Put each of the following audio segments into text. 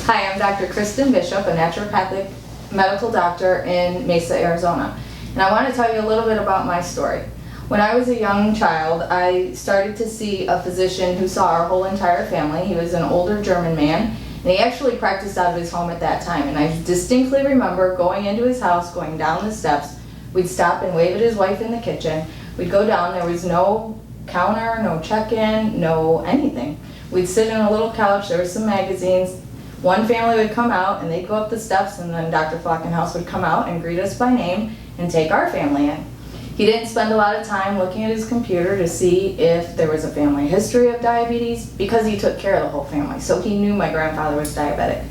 Hi, I'm Dr. Kristen Bishop, a naturopathic medical doctor in Mesa, Arizona. And I want to tell you a little bit about my story. When I was a young child, I started to see a physician who saw our whole entire family. He was an older German man, and he actually practiced out of his home at that time. And I distinctly remember going into his house, going down the steps. We'd stop and wave at his wife in the kitchen. We'd go down, there was no counter, no check-in, no anything. We'd sit on a little couch, there were some magazines. One family would come out and they'd go up the steps, and then Dr. Flockenhaus would come out and greet us by name and take our family in. He didn't spend a lot of time looking at his computer to see if there was a family history of diabetes, because he took care of the whole family, so he knew my grandfather was diabetic.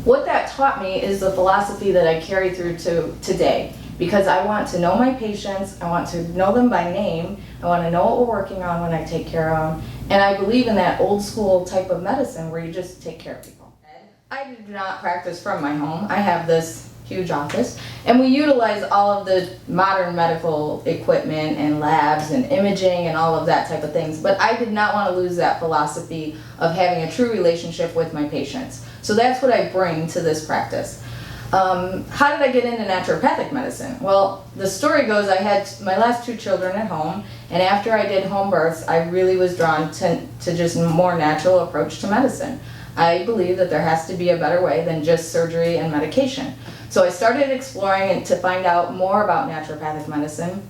What that taught me is the philosophy that I carry through to today, because I want to know my patients, I want to know them by name, I want to know what we're working on when I take care of them, and I believe in that old school type of medicine where you just take care of people. I do not practice from my home. I have this huge office, and we utilize all of the modern medical equipment and labs and imaging and all of that type of things, but I did not want to lose that philosophy of having a true relationship with my patients. So that's what I bring to this practice. How did I get into naturopathic medicine? Well, the story goes I had my last 2 children at home, and after I did home births, I really was drawn to just a more natural approach to medicine. I believe that there has to be a better way than just surgery and medication. So I started exploring to find out more about naturopathic medicine.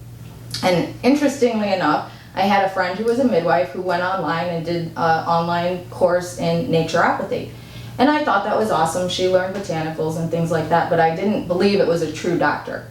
And interestingly enough, I had a friend who was a midwife who went online and did an online course in naturopathy. And I thought that was awesome. She learned botanicals and things like that, but I didn't believe it was a true doctor.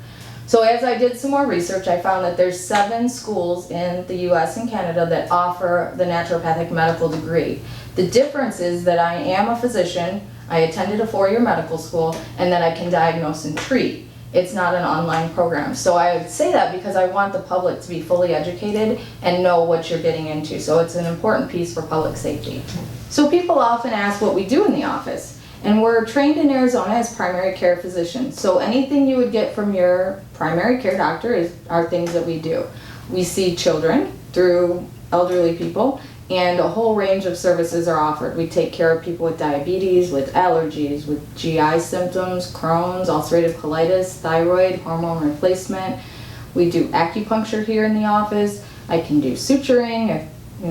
So as I did some more research, I found that there's 7 schools in the US and Canada that offer the naturopathic medical degree. The difference is that I am a physician, I attended a 4-year medical school, and that I can diagnose and treat. It's not an online program. So I would say that because I want the public to be fully educated and know what you're getting into. So it's an important piece for public safety. So people often ask what we do in the office. And we're trained in Arizona as primary care physicians. So anything you would get from your primary care doctor are things that we do. We see children through elderly people, and a whole range of services are offered. We take care of people with diabetes, with allergies, with GI symptoms, Crohn's, ulcerative colitis, thyroid, hormone replacement. We do acupuncture here in the office. I can do suturing.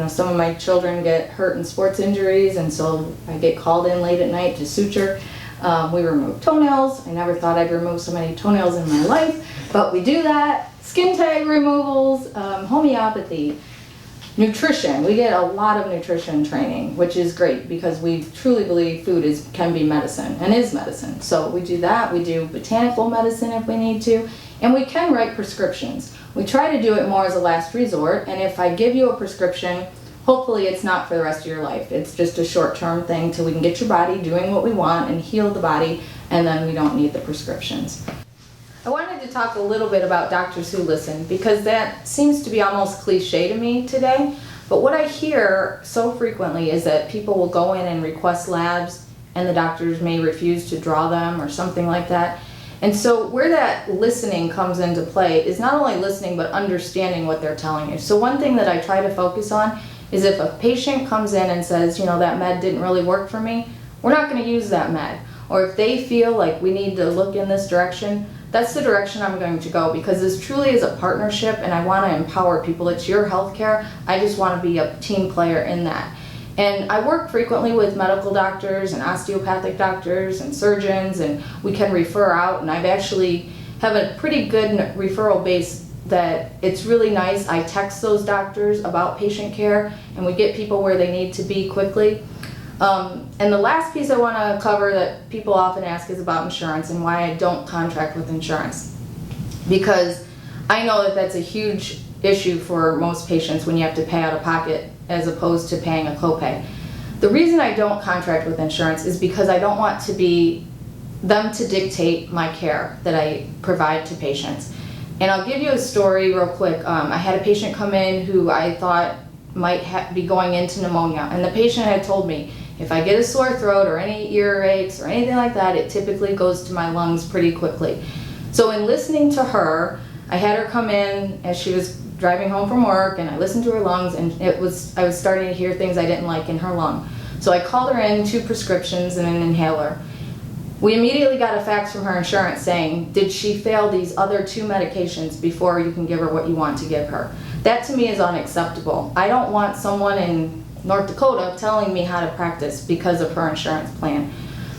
Some of my children get hurt in sports injuries, and so I get called in late at night to suture. We remove toenails. I never thought I'd remove so many toenails in my life, but we do that. Skin tag removals, homeopathy. Nutrition, we get a lot of nutrition training, which is great because we truly believe food can be medicine and is medicine. So we do that, we do botanical medicine if we need to, and we can write prescriptions. We try to do it more as a last resort, and if I give you a prescription, hopefully it's not for the rest of your life. It's just a short-term thing till we can get your body doing what we want and heal the body, and then we don't need the prescriptions. I wanted to talk a little bit about doctors who listen, because that seems to be almost cliche to me today. But what I hear so frequently is that people will go in and request labs, and the doctors may refuse to draw them or something like that. And so where that listening comes into play is not only listening, but understanding what they're telling you. So one thing that I try to focus on is if a patient comes in and says, that med didn't really work for me, we're not going to use that med. Or if they feel like we need to look in this direction, that's the direction I'm going to go, because this truly is a partnership and I want to empower people. It's your healthcare. I just want to be a team player in that. And I work frequently with medical doctors and osteopathic doctors and surgeons, and we can refer out, and I've actually have a pretty good referral base that it's really nice. I text those doctors about patient care, and we get people where they need to be quickly. And the last piece I want to cover that people often ask is about insurance and why I don't contract with insurance. Because I know that that's a huge issue for most patients when you have to pay out of pocket as opposed to paying a copay. The reason I don't contract with insurance is because I don't want to be them to dictate my care that I provide to patients. And I'll give you a story real quick. I had a patient come in who I thought might be going into pneumonia, and the patient had told me, if I get a sore throat or any earaches or anything like that, it typically goes to my lungs pretty quickly. So in listening to her, I had her come in as she was driving home from work, and I listened to her lungs, and I was starting to hear things I didn't like in her lung. So I called her in, 2 prescriptions and an inhaler. We immediately got a fax from her insurance saying, did she fail these other 2 medications before you can give her what you want to give her? That to me is unacceptable. I don't want someone in North Dakota telling me how to practice because of her insurance plan.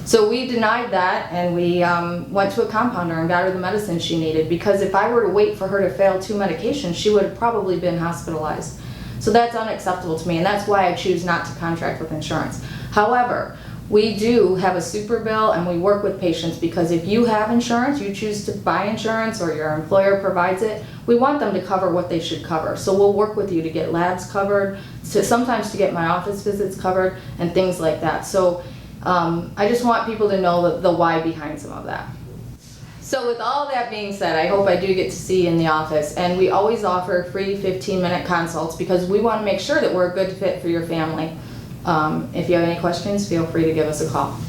So we denied that, and we went to a compounder and got her the medicine she needed, because if I were to wait for her to fail 2 medications, she would have probably been hospitalized. So that's unacceptable to me, and that's why I choose not to contract with insurance. However, we do have a super bill, and we work with patients, because if you have insurance, you choose to buy insurance, or your employer provides it, we want them to cover what they should cover. So we'll work with you to get labs covered, sometimes to get my office visits covered, and things like that. So I just want people to know the why behind some of that. So with all that being said, I hope I do get to see you in the office, and we always offer free 15-minute consults because we want to make sure that we're a good fit for your family. If you have any questions, feel free to give us a call.